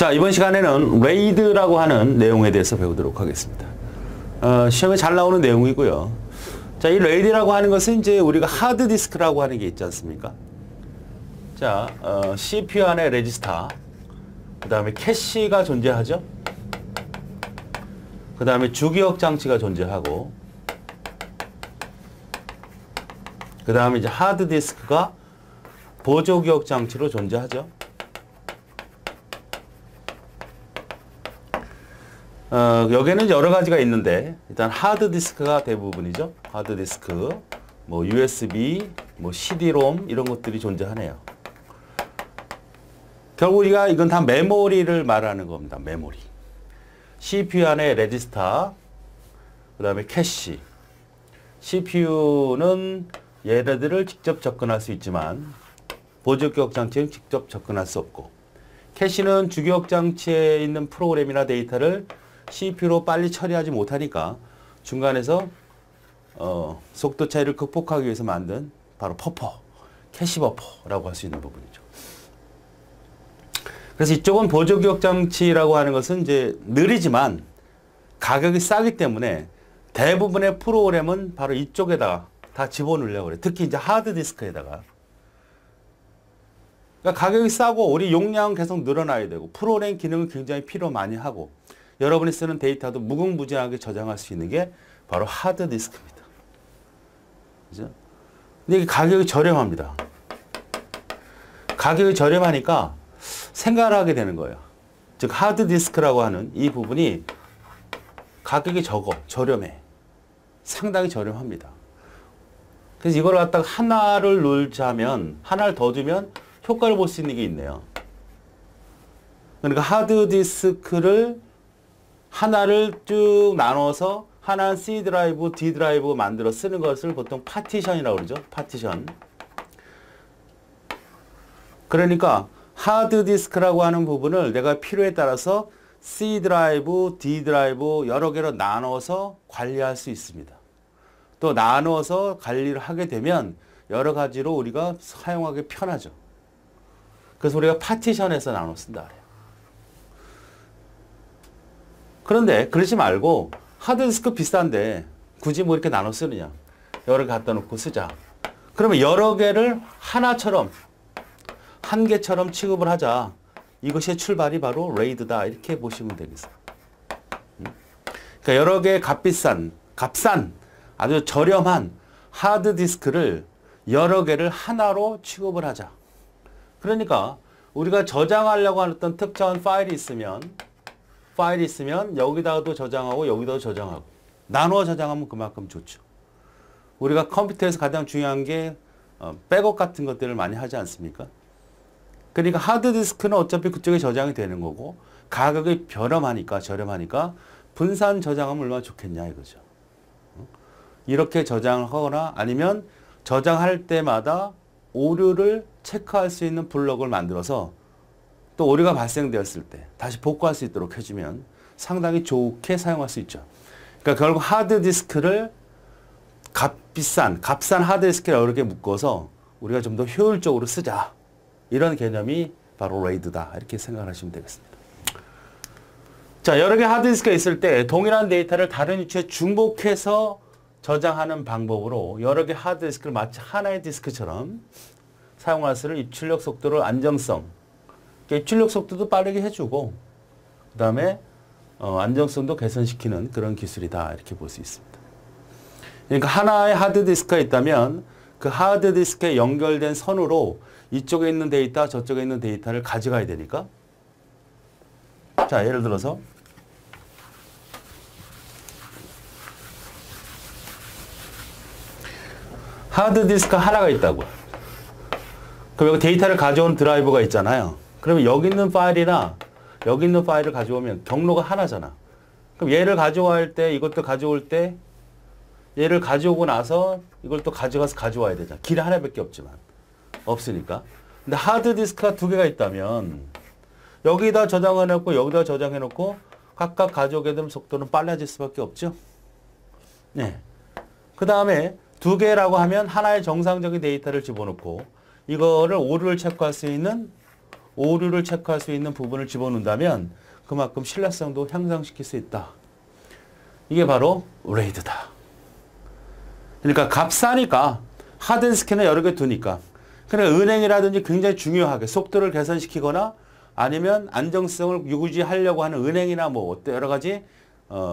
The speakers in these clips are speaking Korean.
자, 이번 시간에는 레이드라고 하는 내용에 대해서 배우도록 하겠습니다. 시험에 잘 나오는 내용이고요. 자, 이 레이드라고 하는 것은 이제 우리가 하드디스크라고 하는 게 있지 않습니까? 자, CPU 안에 레지스터, 그 다음에 캐시가 존재하죠. 그 다음에 주기억 장치가 존재하고, 그 다음에 이제 하드디스크가 보조기억 장치로 존재하죠. 여기에는 여러 가지가 있는데, 일단 하드디스크가 대부분이죠. 하드디스크, 뭐 USB, 뭐 CD-ROM 이런 것들이 존재하네요. 결국 우리가 이건 다 메모리를 말하는 겁니다. 메모리. CPU 안에 레지스터, 그 다음에 캐시. CPU는 얘네들을 직접 접근할 수 있지만 보조기억 장치는 직접 접근할 수 없고, 캐시는 주기억 장치에 있는 프로그램이나 데이터를 CPU로 빨리 처리하지 못하니까 중간에서 속도 차이를 극복하기 위해서 만든 바로 버퍼, 캐시 버퍼라고 할 수 있는 부분이죠. 그래서 이쪽은 보조기억 장치라고 하는 것은 이제 느리지만 가격이 싸기 때문에 대부분의 프로그램은 바로 이쪽에다가 다 집어넣으려고 그래요. 특히 이제 하드디스크에다가. 그러니까 가격이 싸고 우리 용량은 계속 늘어나야 되고 프로그램 기능을 굉장히 필요 많이 하고 여러분이 쓰는 데이터도 무궁무진하게 저장할 수 있는 게 바로 하드디스크입니다. 그죠? 근데 이게 가격이 저렴합니다. 가격이 저렴하니까 생각을 하게 되는 거예요. 즉 하드디스크라고 하는 이 부분이 가격이 저렴해. 상당히 저렴합니다. 그래서 이걸 갖다가 하나를 넣자면, 하나를 더 두면 효과를 볼 수 있는 게 있네요. 그러니까 하드디스크를 하나를 쭉 나눠서 하나는 C 드라이브, D 드라이브 만들어 쓰는 것을 보통 파티션이라고 그러죠. 파티션. 그러니까 하드디스크라고 하는 부분을 내가 필요에 따라서 C 드라이브, D 드라이브 여러 개로 나눠서 관리할 수 있습니다. 또 나눠서 관리를 하게 되면 여러 가지로 우리가 사용하기 편하죠. 그래서 우리가 파티션에서 나눠 쓴다 그래요. 그런데 그러지 말고 하드디스크 비싼데 굳이 뭐 이렇게 나눠 쓰느냐. 여러 개 갖다 놓고 쓰자. 그러면 여러 개를 하나처럼, 한 개처럼 취급을 하자. 이것의 출발이 바로 레이드다. 이렇게 보시면 되겠어요. 그러니까 여러 개의 값싼, 아주 저렴한 하드디스크를 여러 개를 하나로 취급을 하자. 그러니까 우리가 저장하려고 하는 어떤 특정한 파일이 있으면 여기다가도 저장하고 여기다도 저장하고 나누어 저장하면 그만큼 좋죠. 우리가 컴퓨터에서 가장 중요한 게 백업 같은 것들을 많이 하지 않습니까? 그러니까 하드디스크는 어차피 그쪽에 저장이 되는 거고 가격이 저렴하니까 분산 저장하면 얼마나 좋겠냐 이거죠. 이렇게 저장을 하거나 아니면 저장할 때마다 오류를 체크할 수 있는 블럭을 만들어서 또 오류가 발생되었을 때 다시 복구할 수 있도록 해주면 상당히 좋게 사용할 수 있죠. 그러니까 결국 하드디스크를 값싼 하드디스크를 여러 개 묶어서 우리가 좀 더 효율적으로 쓰자. 이런 개념이 바로 레이드다. 이렇게 생각하시면 되겠습니다. 자, 여러 개 하드디스크가 있을 때 동일한 데이터를 다른 위치에 중복해서 저장하는 방법으로 여러 개 하드디스크를 마치 하나의 디스크처럼 사용할 수 있는 입출력 속도를 안정성, 입출력 속도도 빠르게 해주고 그 다음에 안정성도 개선시키는 그런 기술이다. 이렇게 볼 수 있습니다. 그러니까 하나의 하드디스크가 있다면 그 하드디스크에 연결된 선으로 이쪽에 있는 데이터, 저쪽에 있는 데이터를 가져가야 되니까 자, 예를 들어서 하드디스크 하나가 있다고. 그럼 여기 데이터를 가져온 드라이버가 있잖아요. 그러면 여기 있는 파일이나 여기 있는 파일을 가져오면 경로가 하나잖아. 그럼 얘를 가져갈 때 이것도 가져올 때 얘를 가져오고 나서 이걸 또 가져가서 가져와야 되잖아. 길이 하나밖에 없지만. 없으니까. 근데 하드디스크가 두 개가 있다면 여기다 저장해놓고 여기다 저장해놓고 각각 가져오게 되면 속도는 빨라질 수밖에 없죠. 네. 그 다음에 두 개라고 하면 하나의 정상적인 데이터를 집어넣고 이거를 오류를 체크할 수 있는 오류를 체크할 수 있는 부분을 집어넣는다면 그만큼 신뢰성도 향상시킬 수 있다. 이게 바로 레이드다. 그러니까 값싸니까 하드디스크는 여러 개 두니까. 그러니까 은행이라든지 굉장히 중요하게 속도를 개선시키거나 아니면 안정성을 유지하려고 하는 은행이나 뭐 여러 가지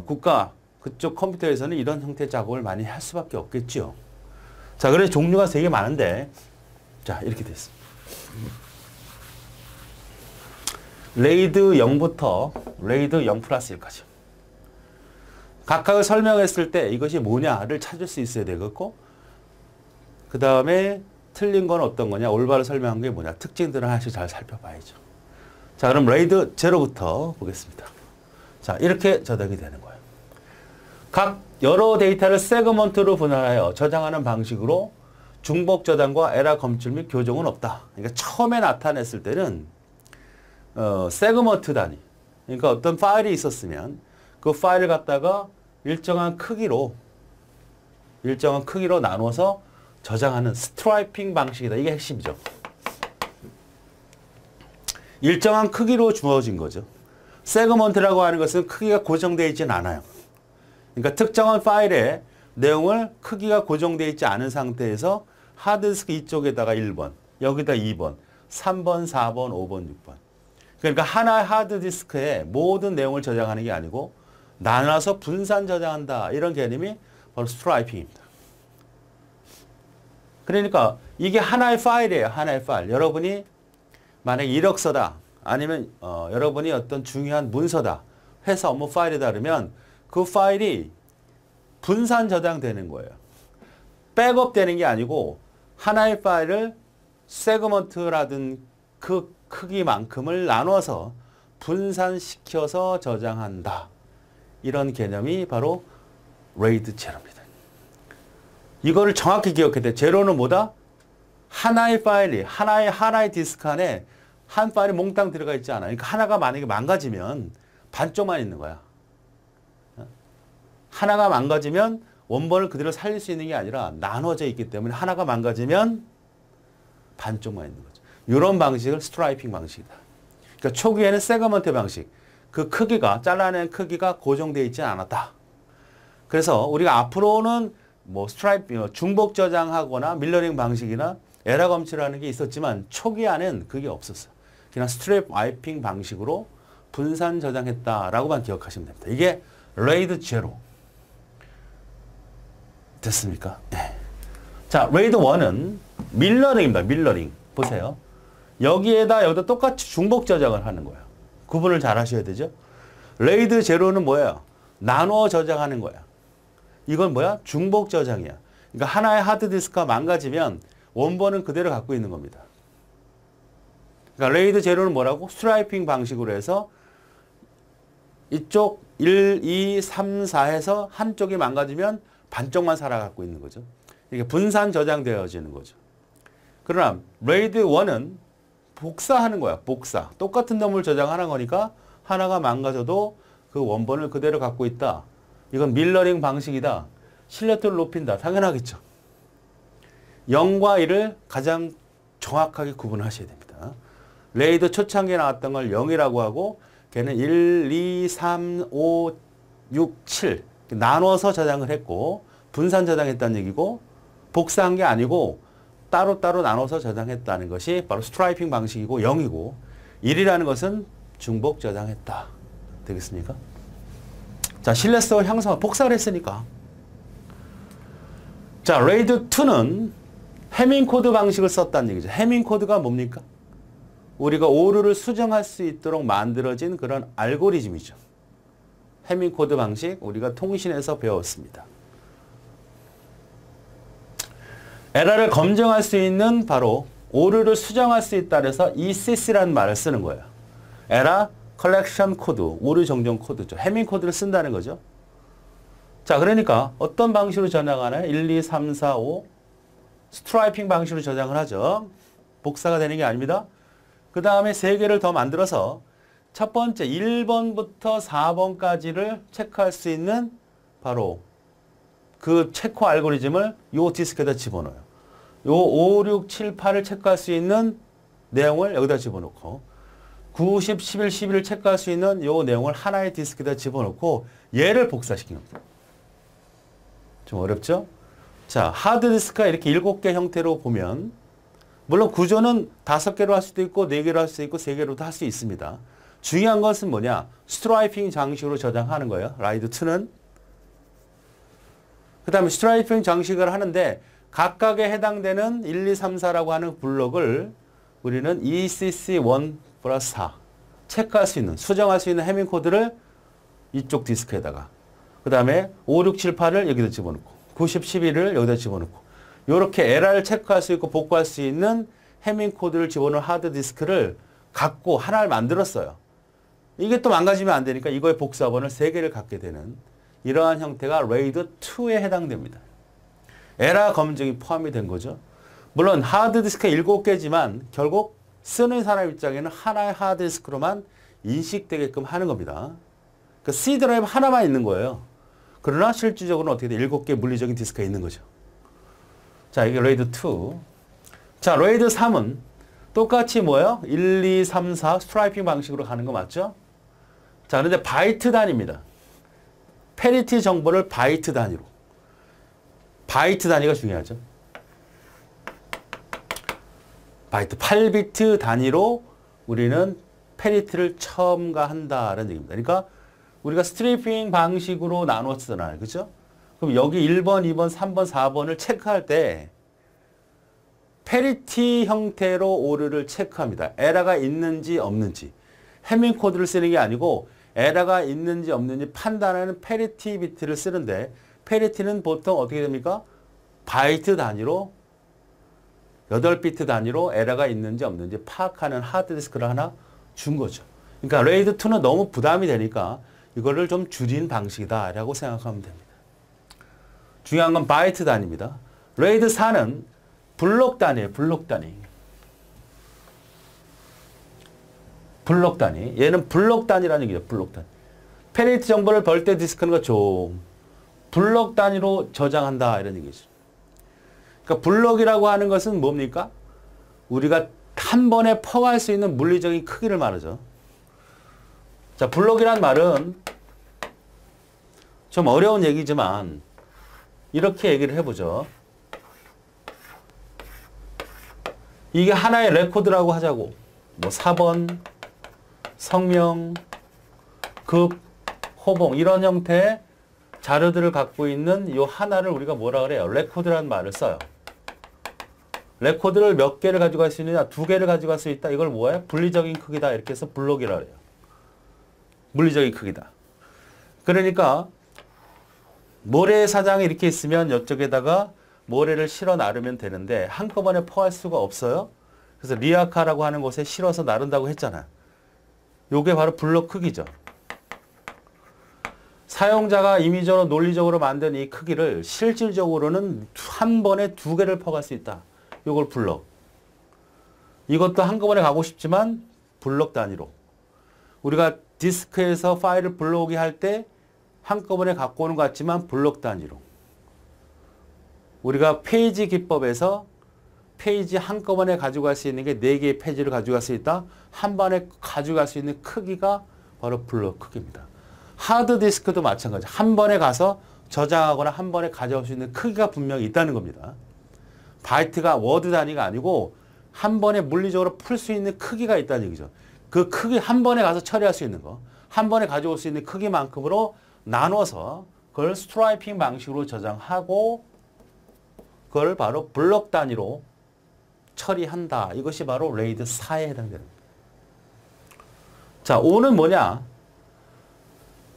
국가 그쪽 컴퓨터에서는 이런 형태의 작업을 많이 할 수밖에 없겠죠. 자, 그래서 종류가 되게 많은데 자, 이렇게 됐습니다. 레이드 0부터 레이드 0 플러스 1까지. 각각을 설명했을 때 이것이 뭐냐를 찾을 수 있어야 되겠고, 그 다음에 틀린 건 어떤 거냐, 올바로 설명한 게 뭐냐, 특징들을 하나씩 잘 살펴봐야죠. 자, 그럼 레이드 0부터 보겠습니다. 자, 이렇게 저장이 되는 거예요. 각 여러 데이터를 세그먼트로 분할하여 저장하는 방식으로 중복 저장과 에러 검출 및 교정은 없다. 그러니까 처음에 나타냈을 때는 세그먼트 단위. 그러니까 어떤 파일이 있었으면 그 파일을 갖다가 일정한 크기로 나눠서 저장하는 스트라이핑 방식이다. 이게 핵심이죠. 일정한 크기로 주어진 거죠. 세그먼트라고 하는 것은 크기가 고정되어 있지는 않아요. 그러니까 특정한 파일의 내용을 크기가 고정되어 있지 않은 상태에서 하드디스크 이쪽에다가 1번, 여기다 2번, 3번, 4번, 5번, 6번. 그러니까 하나의 하드디스크에 모든 내용을 저장하는 게 아니고 나눠서 분산 저장한다. 이런 개념이 바로 스트라이핑입니다. 그러니까 이게 하나의 파일이에요. 하나의 파일. 여러분이 만약에 이력서다. 아니면 여러분이 어떤 중요한 문서다. 회사 업무 파일이다 그러면 그 파일이 분산 저장되는 거예요. 백업되는 게 아니고 하나의 파일을 세그먼트라든 그 크기만큼을 나눠서 분산시켜서 저장한다. 이런 개념이 바로 레이드 제로입니다. 이거를 정확히 기억해야 돼. 제로는 뭐다? 하나의 파일이 하나의 디스크 안에 한 파일이 몽땅 들어가 있지 않아. 그러니까 하나가 만약에 망가지면 반쪽만 있는 거야. 하나가 망가지면 원본을 그대로 살릴 수 있는 게 아니라 나눠져 있기 때문에 하나가 망가지면 반쪽만 있는 거죠. 이런 방식을 스트라이핑 방식이다. 그러니까 초기에는 세그먼트 방식, 그 크기가 잘라낸 크기가 고정되어 있지 않았다. 그래서 우리가 앞으로는 뭐 스트라이핑, 중복 저장하거나 밀러링 방식이나 에러 검출하는 게 있었지만 초기에는 그게 없었어요. 그냥 스트라이핑 방식으로 분산 저장했다라고만 기억하시면 됩니다. 이게 레이드 제로. 됐습니까? 네. 자, 레이드 1은 밀러링입니다. 밀러링. 보세요. 여기다 똑같이 중복 저장을 하는 거예요. 구분을 잘 하셔야 되죠. 레이드 제로는 뭐예요? 나눠 저장하는 거야. 이건 뭐야? 중복 저장이야. 그러니까 하나의 하드디스크가 망가지면 원본은 그대로 갖고 있는 겁니다. 그러니까 레이드 제로는 뭐라고? 스트라이핑 방식으로 해서 이쪽 1, 2, 3, 4 해서 한쪽이 망가지면 반쪽만 살아갖고 있는 거죠. 이게 분산 저장되어지는 거죠. 그러나 레이드 1은 복사하는 거야. 복사. 똑같은 놈을 저장하는 거니까 하나가 망가져도 그 원본을 그대로 갖고 있다. 이건 밀러링 방식이다. 신뢰도를 높인다. 당연하겠죠. 0과 1을 가장 정확하게 구분하셔야 됩니다. 레이드 초창기에 나왔던 걸 0이라고 하고 걔는 1, 2, 3, 5, 6, 7 나눠서 저장을 했고 분산 저장했다는 얘기고 복사한 게 아니고 따로따로 나눠서 저장했다는 것이 바로 스트라이핑 방식이고 0이고 1이라는 것은 중복 저장했다. 되겠습니까? 자, 신뢰성 향상, 복사를 했으니까. 자, 레이드 2는 해밍 코드 방식을 썼다는 얘기죠. 해밍 코드가 뭡니까? 우리가 오류를 수정할 수 있도록 만들어진 그런 알고리즘이죠. 해밍 코드 방식 우리가 통신에서 배웠습니다. 에러를 검증할 수 있는 바로 오류를 수정할 수 있다 그래서 ECC라는 말을 쓰는 거예요. 에러 컬렉션 코드, 오류 정정 코드죠. 해밍 코드를 쓴다는 거죠. 자, 그러니까 어떤 방식으로 저장하나요? 1, 2, 3, 4, 5 스트라이핑 방식으로 저장을 하죠. 복사가 되는 게 아닙니다. 그 다음에 3개를 더 만들어서 첫 번째 1번부터 4번까지를 체크할 수 있는 바로 그 체크 알고리즘을 요 디스크에다 집어넣어요. 요 5, 6, 7, 8을 체크할 수 있는 내용을 여기다 집어넣고 90, 11, 12를 체크할 수 있는 요 내용을 하나의 디스크에다 집어넣고 얘를 복사시킨 겁니다. 좀 어렵죠? 자, 하드디스크가 이렇게 7개 형태로 보면 물론 구조는 5개로 할 수도 있고 4개로 할 수도 있고 3개로도 할 수 있습니다. 중요한 것은 뭐냐? 스트라이핑 장식으로 저장하는 거예요. 라이드 2는. 그 다음에 스트라이핑 장식을 하는데 각각에 해당되는 1, 2, 3, 4라고 하는 블록을 우리는 ECC1 플러스 4 체크할 수 있는, 수정할 수 있는 해밍 코드를 이쪽 디스크에다가 그 다음에 5, 6, 7, 8을 여기다 집어넣고 90, 11을 여기다 집어넣고 이렇게 에러를 체크할 수 있고 복구할 수 있는 해밍 코드를 집어넣은 하드 디스크를 갖고 하나를 만들었어요. 이게 또 망가지면 안 되니까 이거의 복사본을 3개를 갖게 되는 이러한 형태가 레이드 2에 해당됩니다. 에러 검증이 포함이 된 거죠. 물론 하드디스크가 7개지만 결국 쓰는 사람 입장에는 하나의 하드디스크로만 인식되게끔 하는 겁니다. 그 C 드라이브 하나만 있는 거예요. 그러나 실질적으로는 어떻게 돼? 7개 물리적인 디스크가 있는 거죠. 자, 이게 레이드 2. 자, 레이드 3은 똑같이 뭐예요? 1, 2, 3, 4 스트라이핑 방식으로 가는 거 맞죠? 자, 그런데 바이트 단위입니다. 페리티 정보를 바이트 단위로. 바이트 단위가 중요하죠. 바이트 8비트 단위로 우리는 페리티를 첨가한다는 얘기입니다. 그러니까 우리가 스트리핑 방식으로 나눴잖아요. 그죠? 그럼 여기 1번, 2번, 3번, 4번을 체크할 때 페리티 형태로 오류를 체크합니다. 에러가 있는지 없는지. 해밍 코드를 쓰는 게 아니고 에러가 있는지 없는지 판단하는 페리티 비트를 쓰는데 페리티는 보통 어떻게 됩니까? 바이트 단위로 8비트 단위로 에러가 있는지 없는지 파악하는 하드디스크를 하나 준 거죠. 그러니까 레이드 2는 너무 부담이 되니까 이거를 좀 줄인 방식이다라고 생각하면 됩니다. 중요한 건 바이트 단위입니다. 레이드 4는 블록 단위예요. 블록 단위. 블록 단위. 얘는 블록 단위라는 얘기죠. 블록 단위. 페리티 정보를 벌떼 디스크는 거 좀 블록 단위로 저장한다 이런 얘기죠. 그러니까 블록이라고 하는 것은 뭡니까? 우리가 한 번에 퍼갈 수 있는 물리적인 크기를 말하죠. 자, 블록이란 말은 좀 어려운 얘기지만 이렇게 얘기를 해보죠. 이게 하나의 레코드라고 하자고. 뭐 4번, 성명, 극, 호봉 이런 형태의 자료들을 갖고 있는 이 하나를 우리가 뭐라 그래요? 레코드라는 말을 써요. 레코드를 몇 개를 가지고 갈 수 있느냐? 2개를 가지고 갈 수 있다. 이걸 뭐예요? 분리적인 크기다. 이렇게 해서 블록이라 그래요. 물리적인 크기다. 그러니까 모래사장이 이렇게 있으면 이쪽에다가 모래를 실어 나르면 되는데 한꺼번에 퍼할 수가 없어요. 그래서 리아카라고 하는 곳에 실어서 나른다고 했잖아요. 요게 바로 블록 크기죠. 사용자가 임의적으로 논리적으로 만든 이 크기를 실질적으로는 한 번에 2개를 퍼갈 수 있다. 요걸 블록. 이것도 한꺼번에 가고 싶지만 블록 단위로. 우리가 디스크에서 파일을 블록이 할 때 한꺼번에 갖고 오는 것 같지만 블록 단위로. 우리가 페이지 기법에서 페이지 한꺼번에 가지고 갈 수 있는 게 4개의 페이지를 가지고 갈 수 있다. 한 번에 가지고 갈 수 있는 크기가 바로 블록 크기입니다. 하드디스크도 마찬가지. 한 번에 가서 저장하거나 한 번에 가져올 수 있는 크기가 분명히 있다는 겁니다. 바이트가 워드 단위가 아니고 한 번에 물리적으로 풀 수 있는 크기가 있다는 얘기죠. 그 크기 한 번에 가서 처리할 수 있는 거. 한 번에 가져올 수 있는 크기만큼으로 나눠서 그걸 스트라이핑 방식으로 저장하고 그걸 바로 블록 단위로 처리한다. 이것이 바로 레이드 4에 해당되는 겁니다. 자, 5는 뭐냐?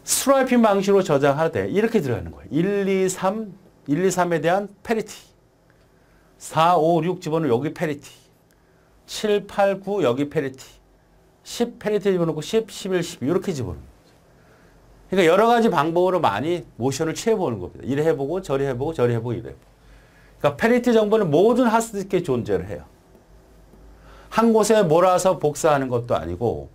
스트라이핑 방식으로 저장할 때 이렇게 들어가는 거예요. 1, 2, 3, 1, 2, 3에 대한 페리티. 4, 5, 6 집어넣으면 여기 페리티. 7, 8, 9 여기 페리티. 10 페리티 집어넣고 10, 11, 12 이렇게 집어넣는 거죠. 그러니까 여러 가지 방법으로 많이 모션을 취해보는 겁니다. 이래 해보고 저래 해보고 저래 해보고 이래 해보고. 그러니까 페리티 정보는 모든 하드디스크에 존재를 해요. 한 곳에 몰아서 복사하는 것도 아니고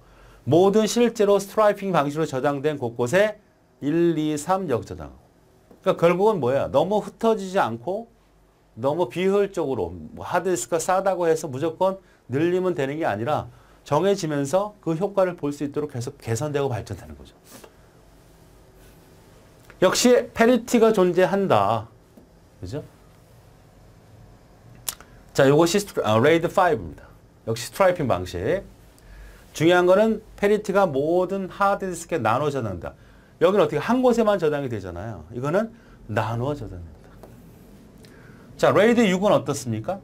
모든 실제로 스트라이핑 방식으로 저장된 곳곳에 1, 2, 3 여기 저장하고. 그러니까 결국은 뭐야? 너무 흩어지지 않고 너무 비효율적으로 뭐 하드디스크가 싸다고 해서 무조건 늘리면 되는 게 아니라 정해지면서 그 효과를 볼 수 있도록 계속 개선되고 발전되는 거죠. 역시 패리티가 존재한다. 그죠? 자, 요것이 레이드 5입니다. 역시 스트라이핑 방식. 중요한 거는 패리티가 모든 하드디스크에 나눠 저장된다. 여기는 어떻게 한 곳에만 저장이 되잖아요. 이거는 나누어 저장됩니다. 자, 레이드 6은 어떻습니까?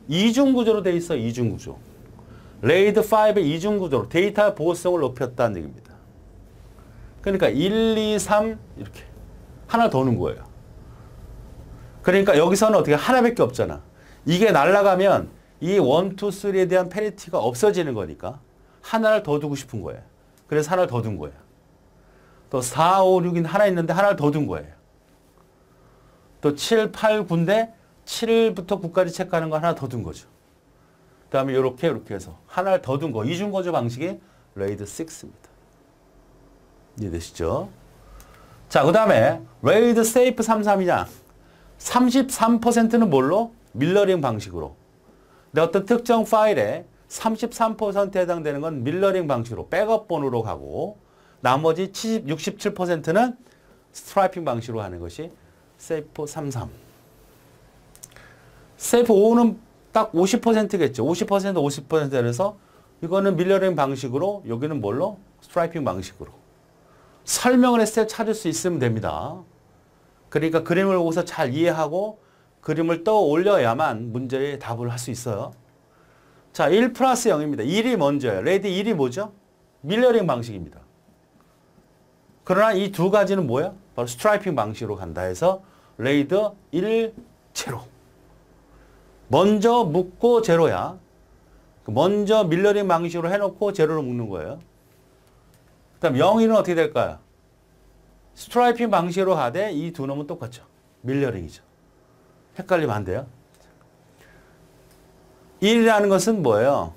이중 구조로 돼 있어. 이중 구조. 레이드 5의 이중 구조로 데이터 보호성을 높였다는 얘기입니다. 그러니까 1, 2, 3 이렇게 하나 더 넣은 거예요. 그러니까 여기서는 어떻게 하나밖에 없잖아. 이게 날아가면 이 1, 2, 3에 대한 패리티가 없어지는 거니까 하나를 더 두고 싶은 거예요. 그래서 하나를 더 둔 거예요. 또 4, 5, 6인 하나 있는데 하나를 더 둔 거예요. 또 7, 8, 9인데 7부터 9까지 체크하는 거 하나 더 둔 거죠. 그 다음에 이렇게 해서 하나를 더 둔 거. 이중거조 방식이 레이드 6입니다. 이해되시죠? 자, 그 다음에 레이드 세이프 33이냐? 33%는 뭘로? 밀러링 방식으로. 근데 어떤 특정 파일에 33%에 해당되는 건 밀러링 방식으로 백업 번호로 가고 나머지 67%는 스트라이핑 방식으로 하는 것이 세이프 33. 세이프 5는 딱 50%겠죠. 50%, 50%라서 이거는 밀러링 방식으로 여기는 뭘로? 스트라이핑 방식으로. 설명을 했을 때 찾을 수 있으면 됩니다. 그러니까 그림을 보고서 잘 이해하고 그림을 떠올려야만 문제의 답을 할 수 있어요. 자, 1 플러스 0입니다. 1이 먼저예요. 레이드 1이 뭐죠? 밀러링 방식입니다. 그러나 이 두 가지는 뭐야? 바로 스트라이핑 방식으로 간다 해서 레이드 1, 제로. 먼저 묶고 제로야. 먼저 밀러링 방식으로 해놓고 제로로 묶는 거예요. 그 다음 0, 1은 어떻게 될까요? 스트라이핑 방식으로 가되 이 두 놈은 똑같죠. 밀러링이죠. 헷갈리면 안 돼요. 1이라는 것은 뭐예요?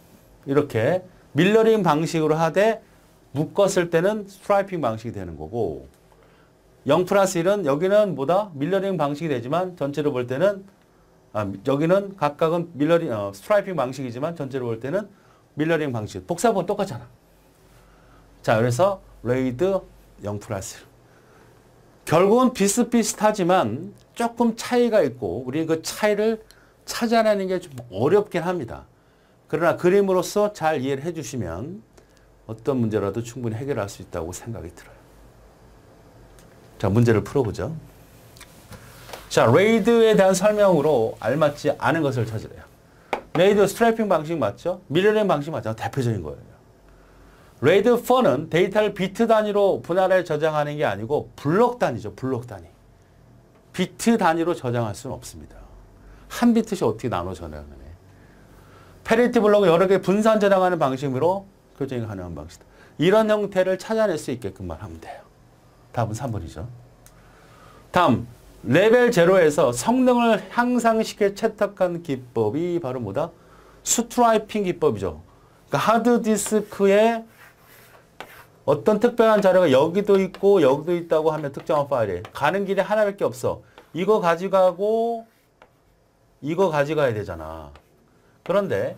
이렇게 밀러링 방식으로 하되 묶었을 때는 스트라이핑 방식이 되는 거고 0 플러스 1은 여기는 뭐다? 밀러링 방식이 되지만 전체로 볼 때는 여기는 각각은 스트라이핑 방식이지만 전체로 볼 때는 밀러링 방식. 복사본 똑같잖아. 자, 그래서 레이드 0 플러스 1. 결국은 비슷비슷하지만 조금 차이가 있고 우리는 그 차이를 찾아내는 게 좀 어렵긴 합니다. 그러나 그림으로서 잘 이해를 해주시면 어떤 문제라도 충분히 해결할 수 있다고 생각이 들어요. 자, 문제를 풀어보죠. 자, 레이드에 대한 설명으로 알맞지 않은 것을 찾으래요. 레이드 스트라이핑 방식 맞죠? 밀러링 방식 맞죠? 대표적인 거예요. 레이드 4는 데이터를 비트 단위로 분할해 저장하는 게 아니고 블록 단위죠. 블록 단위. 비트 단위로 저장할 수는 없습니다. 한 비트씩 어떻게 나눠 저장하느냐. 패리티 블록을 여러 개 분산 저장하는 방식으로 교정이 가능한 방식이다. 이런 형태를 찾아낼 수 있게끔만 하면 돼요. 답은 3번이죠. 다음, 레벨 제로에서 성능을 향상시켜 채택한 기법이 바로 뭐다? 스트라이핑 기법이죠. 그러니까 하드디스크에 어떤 특별한 자료가 여기도 있고 여기도 있다고 하면 특정한 파일에 가는 길이 하나밖에 없어. 이거 가져가고 이거 가져가야 되잖아. 그런데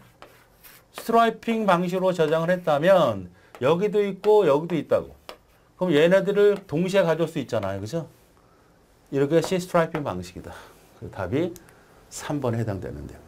스트라이핑 방식으로 저장을 했다면 여기도 있고 여기도 있다고. 그럼 얘네들을 동시에 가져올 수 있잖아요. 그죠? 이렇게 스트라이핑 방식이다. 그 답이 3번에 해당되는데요.